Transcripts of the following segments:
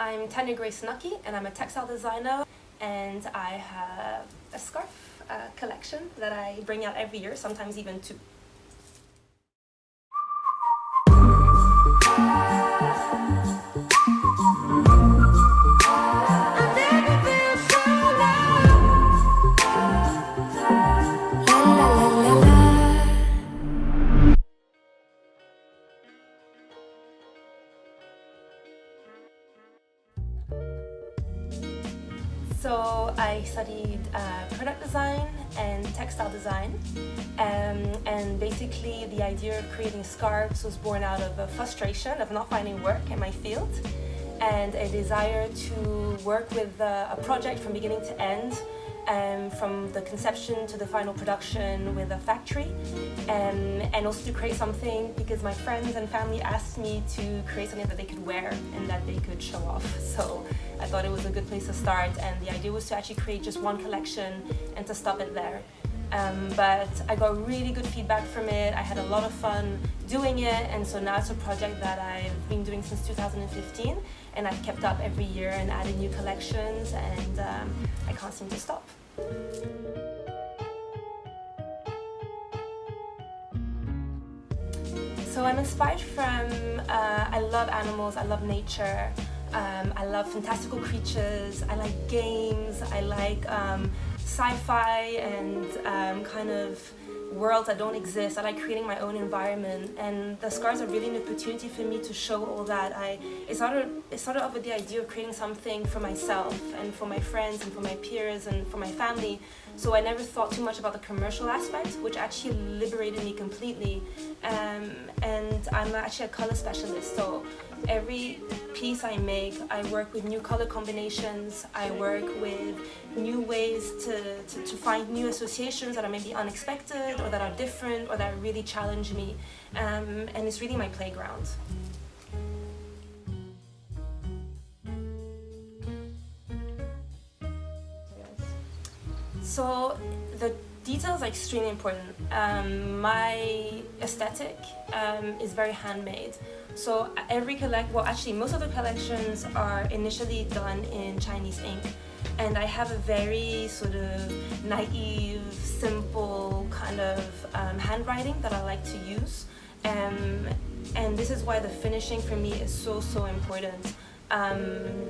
I'm Tania Grace KNUCKEY and I'm a textile designer, and I have a scarf collection that I bring out every year, sometimes even two. So I studied product design and textile design, and basically the idea of creating scarves was born out of a frustration of not finding work in my field and a desire to work with a project from beginning to end, from the conception to the final production with a factory, and also to create something because my friends and family asked me to create something that they could wear and that they could show off. So I thought it was a good place to start, and the idea was to actually create just one collection and to stop it there. But I got really good feedback from it. I had a lot of fun doing it, and so now it's a project that I've been doing since 2015, and I've kept up every year and added new collections, and I can't seem to stop. So I'm inspired from, I love animals, I love nature, I love fantastical creatures, I like games, I like sci-fi and kind of worlds that don't exist. I like creating my own environment, and the scarves are really an opportunity for me to show all that. It started off with the idea of creating something for myself and for my friends and for my peers and for my family. So I never thought too much about the commercial aspect, which actually liberated me completely. And I'm actually a color specialist, so every piece I make, I work with new color combinations, I work with new ways to find new associations that are maybe unexpected or that are different or that really challenge me, and it's really my playground. So the details are extremely important. My aesthetic is very handmade. So most of the collections are initially done in Chinese ink, and I have a very sort of naive, simple kind of handwriting that I like to use, and this is why the finishing for me is so important.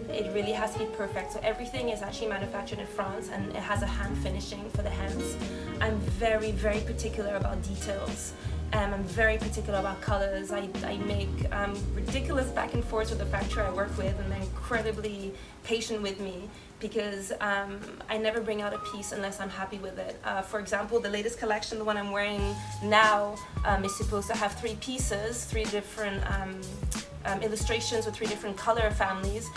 It really has to be perfect. So everything is actually manufactured in France, and it has a hand finishing for the hands. I'm very particular about details. I'm very particular about colors. I make ridiculous back and forth with the factory I work with, and they're incredibly patient with me because I never bring out a piece unless I'm happy with it. For example, the latest collection, the one I'm wearing now, is supposed to have 3 pieces, 3 different illustrations with 3 different color families,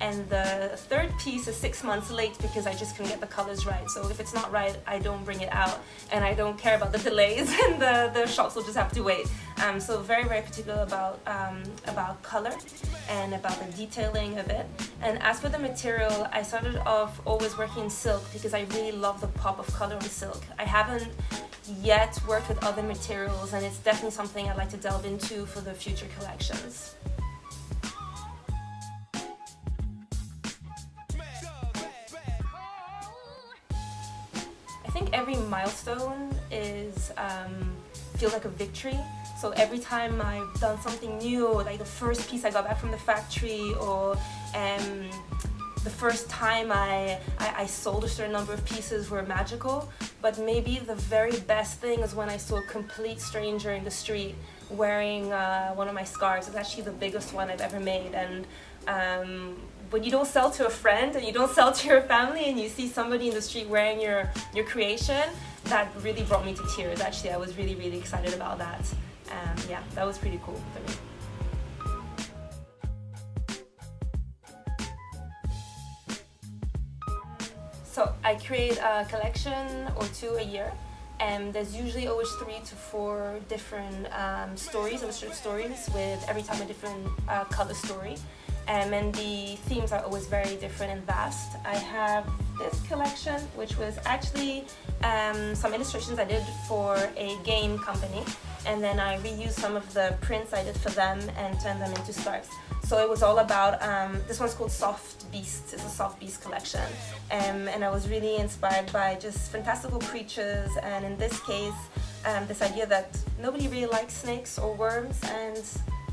and the 3rd piece is 6 months late because I just couldn't get the colors right. So if it's not right, I don't bring it out, and I don't care about the delays, and the shops will just have to wait. So very particular about color and about the detailing of it. And as for the material, I started off always working in silk because I really love the pop of color on silk. I haven't yet worked with other materials, and it's definitely something I'd like to delve into for the future collections. I think every milestone feels like a victory. So every time I've done something new, like the first piece I got back from the factory, or the first time I sold a certain number of pieces, were magical. But maybe the very best thing is when I saw a complete stranger in the street wearing one of my scarves. It's actually the biggest one I've ever made. And when you don't sell to a friend and you don't sell to your family, and you see somebody in the street wearing your creation, that really brought me to tears. Actually, I was really excited about that. Yeah, that was pretty cool for me. So I create a collection or 2 a year, and there's usually always 3 to 4 different stories, illustrated stories, with every time a different color story. And the themes are always very different and vast. I have this collection, which was actually some illustrations I did for a game company, and then I reused some of the prints I did for them and turned them into scarves. So it was all about, this one's called Soft Beast. It's a Soft Beast collection. And I was really inspired by just fantastical creatures, and in this case, this idea that nobody really likes snakes or worms, and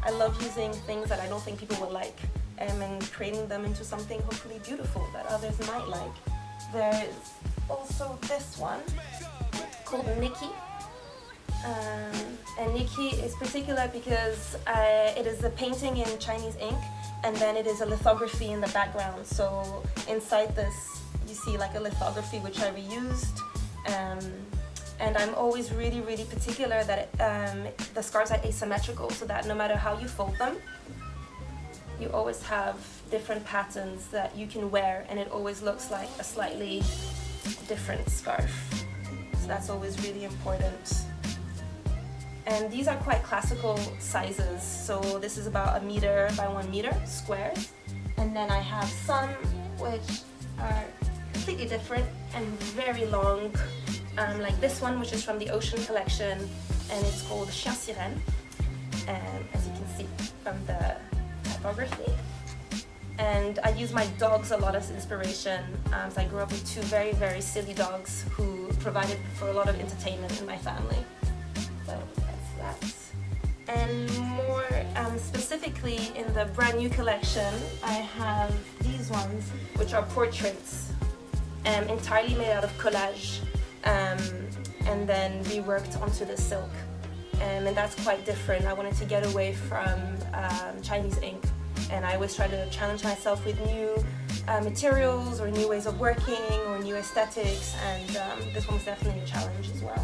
I love using things that I don't think people will like, and creating them into something hopefully beautiful that others might like. There's also this one called Nikki. And Nikki is particular because it is a painting in Chinese ink, and then it is a lithography in the background. So inside this, you see like a lithography which I reused. And I'm always really, really particular that the scarves are asymmetrical, so that no matter how you fold them, you always have different patterns that you can wear, and it always looks like a slightly different scarf. So that's always really important. And these are quite classical sizes. So this is about 1 meter by 1 meter squares. And then I have some which are completely different and very long, like this one, which is from the Ocean collection, and it's called Chien Sirène, as you can see from the typography. And I use my dogs a lot as inspiration. So I grew up with 2 very, very silly dogs who provided for a lot of entertainment in my family. So that's that. And more specifically in the brand new collection, I have these ones, which are portraits, entirely made out of collage, and then reworked onto the silk. And that's quite different. I wanted to get away from Chinese ink, and I always try to challenge myself with new materials or new ways of working or new aesthetics, and this one's definitely a challenge as well.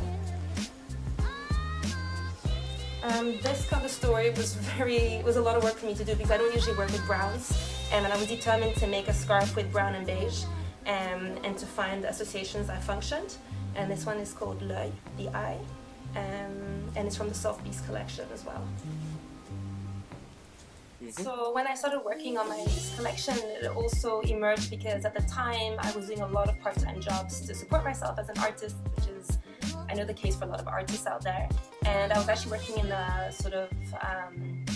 This cover story was a lot of work for me to do because I don't usually work with browns, and I was determined to make a scarf with brown and beige, and to find associations that functioned. And this one is called L'œil, the eye, and it's from the Soft Beast collection as well. So when I started working on my collection, it also emerged because at the time I was doing a lot of part-time jobs to support myself as an artist, which is, I know, the case for a lot of artists out there. And I was actually working in a sort of,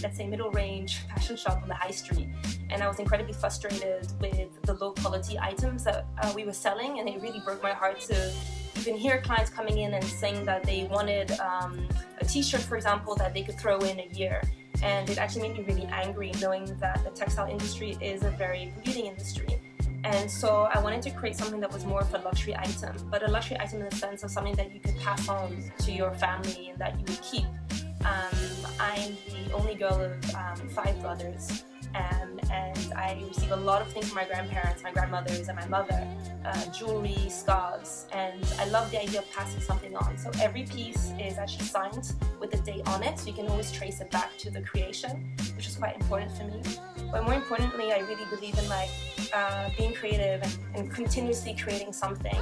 let's say, middle-range fashion shop on the high street. And I was incredibly frustrated with the low-quality items that we were selling, and it really broke my heart to even hear clients coming in and saying that they wanted a t-shirt, for example, that they could throw in a year. And it actually made me really angry, knowing that the textile industry is a very polluting industry. And so I wanted to create something that was more of a luxury item, but a luxury item in the sense of something that you could pass on to your family and that you would keep. I'm the only girl of 5 brothers, and I received a lot of things from my grandparents, my grandmothers, and my mother, jewelry, scarves, and I love the idea of passing something on. So every piece is actually signed with the date on it, so you can always trace it back to the creation, which is quite important for me. But more importantly, I really believe in being creative and continuously creating something.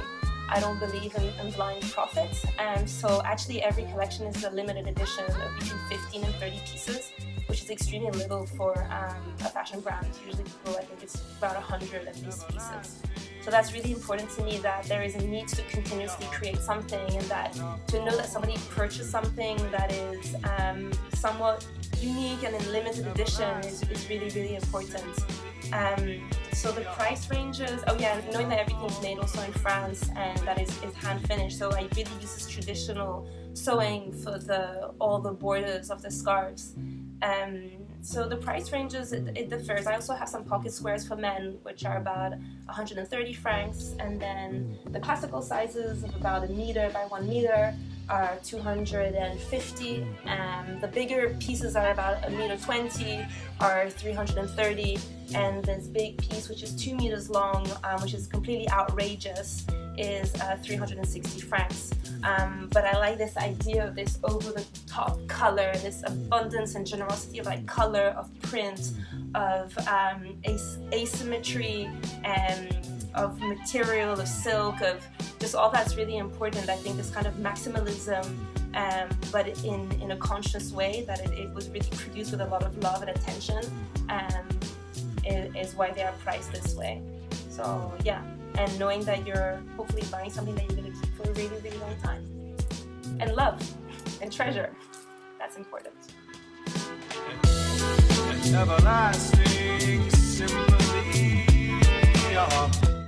I don't believe in blind profits, and so actually every collection is a limited edition of between 15 and 30 pieces, which is extremely little for a fashion brand. Usually people, I think it's about 100 of these pieces. So that's really important to me, that there is a need to continuously create something, and that to know that somebody purchased something that is somewhat unique and in limited edition is really, really important. So the price ranges, knowing that everything's made also in France and that is hand finished, so I really use this traditional sewing for all the borders of the scarves. So the price ranges, it differs. I also have some pocket squares for men, which are about 130 francs, and then the classical sizes of about 1 meter by 1 meter are 250. The bigger pieces are about 1.20 meters, are 330, and this big piece, which is 2 meters long, which is completely outrageous, is 360 francs. But I like this idea of this over-the-top color, this abundance and generosity of color, of print, of asymmetry, of material, of silk, of just all that's really important. I think this kind of maximalism, but in a conscious way, that it was really produced with a lot of love and attention, is why they are priced this way. So yeah, and knowing that you're hopefully buying something that you're going to keep for a really, really long time. And love and treasure, that's important. everlasting, simple.